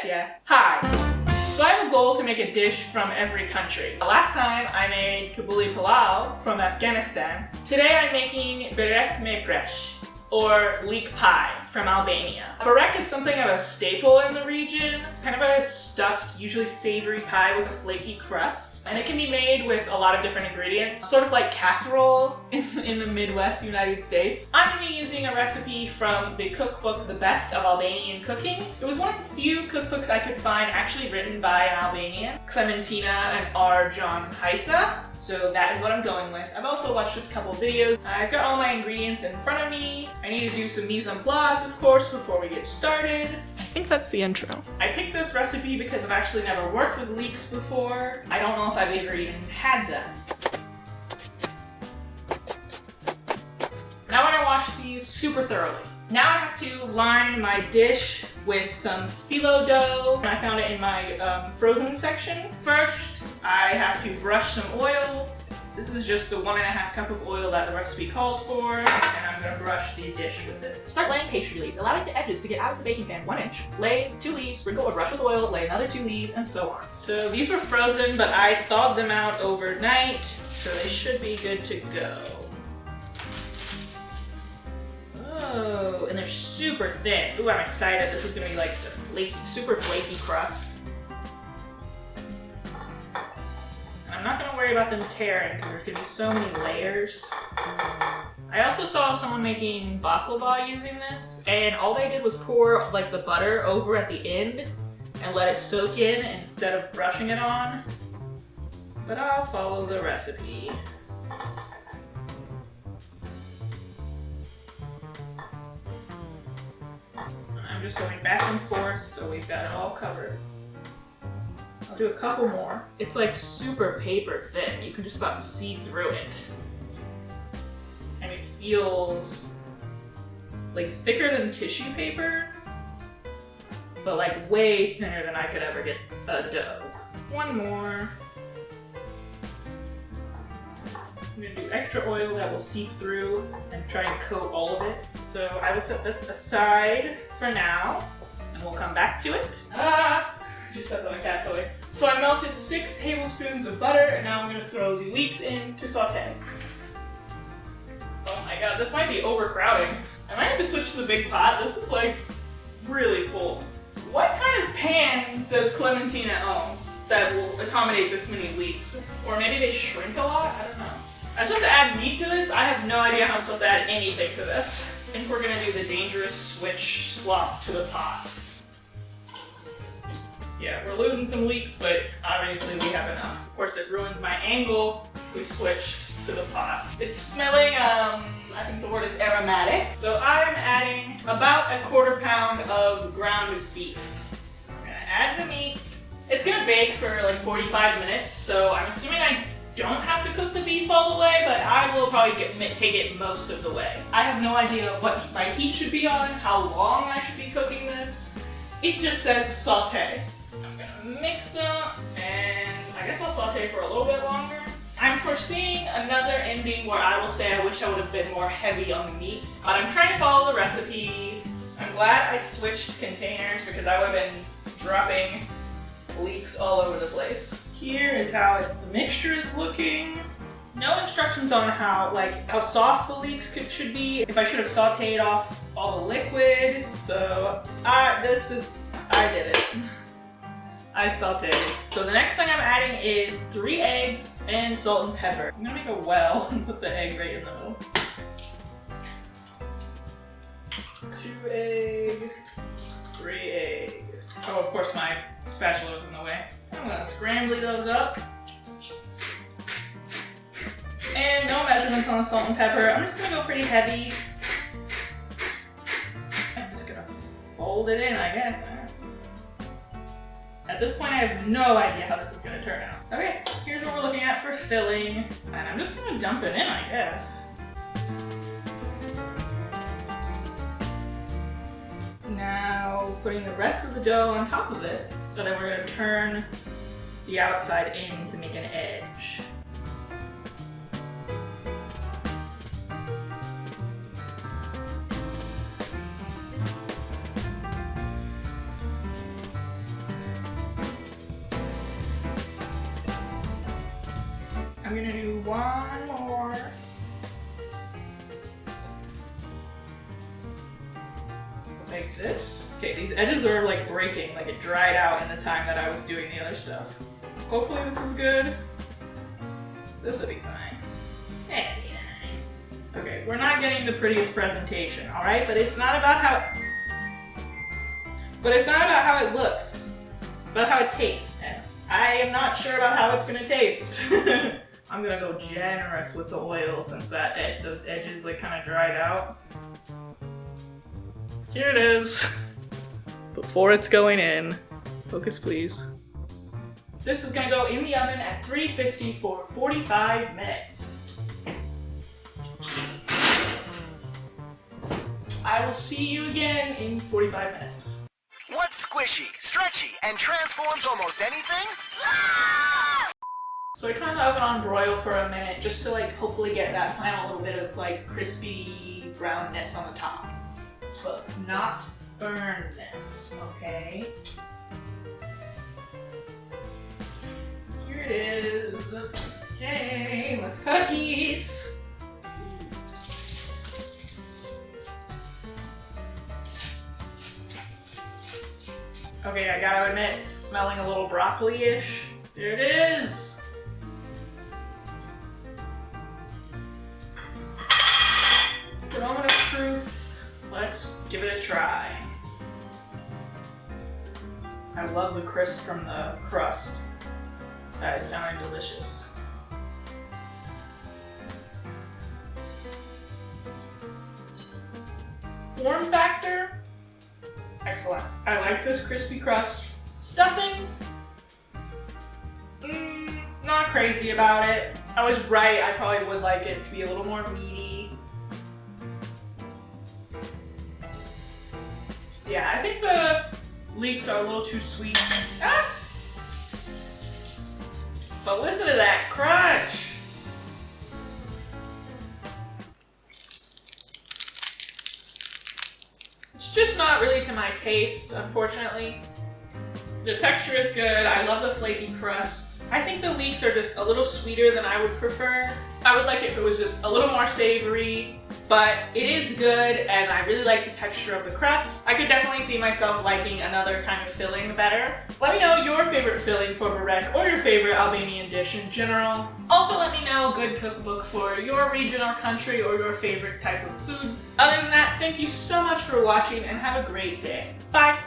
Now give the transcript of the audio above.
yeah. Hi. So I have a goal to make a dish from every country. Last time I made kabuli palau from Afghanistan. Today I'm making berek me bresh, or leek pie from Albania. Berek is something of a staple in the region, kind of a stuffed, usually savory pie with a flaky crust. And it can be made with a lot of different ingredients, sort of like casserole in the Midwest United States. I'm going to be using a recipe from the cookbook The Best of Albanian Cooking. It was one of the few cookbooks I could find actually written by an Albanian, Clementina and R. John Heisa. So that is what I'm going with. I've also watched a couple videos. I've got all my ingredients in front of me. I need to do some mise en place, of course, before we get started. I think that's the intro. I picked this recipe because I've actually never worked with leeks before. I don't know if I've ever even had them. Now I'm gonna wash these super thoroughly. Now I have to line my dish with some phyllo dough. I found it in my frozen section. First, I have to brush some oil. This is just the 1.5 cup of oil that the recipe calls for, and I'm gonna brush the dish with it. Start laying pastry leaves, allowing the edges to get out of the baking pan 1 inch. Lay 2 leaves, sprinkle or brush with oil, lay another 2 leaves, and so on. So these were frozen, but I thawed them out overnight, so they should be good to go. Oh, and they're super thin. Ooh, I'm excited. This is gonna be like a super flaky crust. I'm not gonna worry about them tearing because there's gonna be so many layers. I also saw someone making baklava using this, and all they did was pour like the butter over at the end and let it soak in instead of brushing it on. But I'll follow the recipe. I'm just going back and forth so we've got it all covered. I'll do a couple more. It's like super paper thin. You can just about see through it. And it feels like thicker than tissue paper, but like way thinner than I could ever get a dough. One more. I'm gonna do extra oil that will seep through and try and coat all of it. So I will set this aside for now, and we'll come back to it. Just set my cat toy. So I melted 6 tablespoons of butter, and now I'm gonna throw the leeks in to saute. Oh my god, this might be overcrowding. I might have to switch to the big pot. This is like really full. What kind of pan does Clementina own that will accommodate this many leeks? Or maybe they shrink a lot? I don't know. I'm supposed to add meat to this? I have no idea how I'm supposed to add anything to this. I think we're gonna do the dangerous switch swap to the pot. Yeah, we're losing some leeks, but obviously we have enough. Of course, it ruins my angle. We switched to the pot. It's smelling, I think the word is aromatic. So I'm adding about 1/4 pound of ground beef. I'm gonna add the meat. It's gonna bake for like 45 minutes, so I'm assuming I don't have to cook the beef all the way, but I will probably take it most of the way. I have no idea what my heat should be on, how long I should be cooking this. It just says saute. I'm gonna mix them, and I guess I'll saute for a little bit longer. I'm foreseeing another ending where I will say I wish I would have been more heavy on the meat, but I'm trying to follow the recipe. I'm glad I switched containers because I would have been dropping leeks all over the place. Here is how the mixture is looking. No instructions on how soft the leeks should be. If I should have sauteed off all the liquid. So I did it. I sauteed. So the next thing I'm adding is 3 eggs and salt and pepper. I'm gonna make a well and put the egg right in the middle. 2 egg, 3 egg. Oh, of course my spatula was in the way. I'm gonna scramble those up. And no measurements on the salt and pepper. I'm just gonna go pretty heavy. I'm just gonna fold it in, I guess. At this point, I have no idea how this is gonna turn out. Okay, here's what we're looking at for filling. And I'm just gonna dump it in, I guess. Now, putting the rest of the dough on top of it. So then we're gonna turn the outside in to make an edge. I'm gonna do one more. Like this. Okay, these edges are like breaking, like it dried out in the time that I was doing the other stuff. Hopefully this is good. This will be fine. Okay, we're not getting the prettiest presentation, alright? But it's not about how it looks. It's about how it tastes. And I am not sure about how it's gonna taste. I'm gonna go generous with the oil since those edges like kind of dried out. Here it is. Before it's going in, focus please. This is gonna go in the oven at 350 for 45 minutes. I will see you again in 45 minutes. What's squishy, stretchy, and transforms almost anything? So I turned the oven on broil for a minute just to like hopefully get that final little bit of like crispy brownness on the top. But not burnness, okay? Here it is. Okay, let's cut a piece. Okay, I gotta admit, it's smelling a little broccoli-ish. There it is. The moment of truth. Let's give it a try. I love the crisp from the crust. That is sounding delicious. Form factor, excellent. I like this crispy crust. Stuffing, not crazy about it. I was right, I probably would like it to be a little more meaty. Yeah, I think the leeks are a little too sweet. Ah! But listen to that crunch! It's just not really to my taste, unfortunately. The texture is good, I love the flaky crust. I think the leeks are just a little sweeter than I would prefer. I would like it if it was just a little more savory, but it is good and I really like the texture of the crust. I could definitely see myself liking another kind of filling better. Let me know your favorite filling for burek or your favorite Albanian dish in general. Also let me know a good cookbook for your region or country or your favorite type of food. Other than that, thank you so much for watching and have a great day. Bye!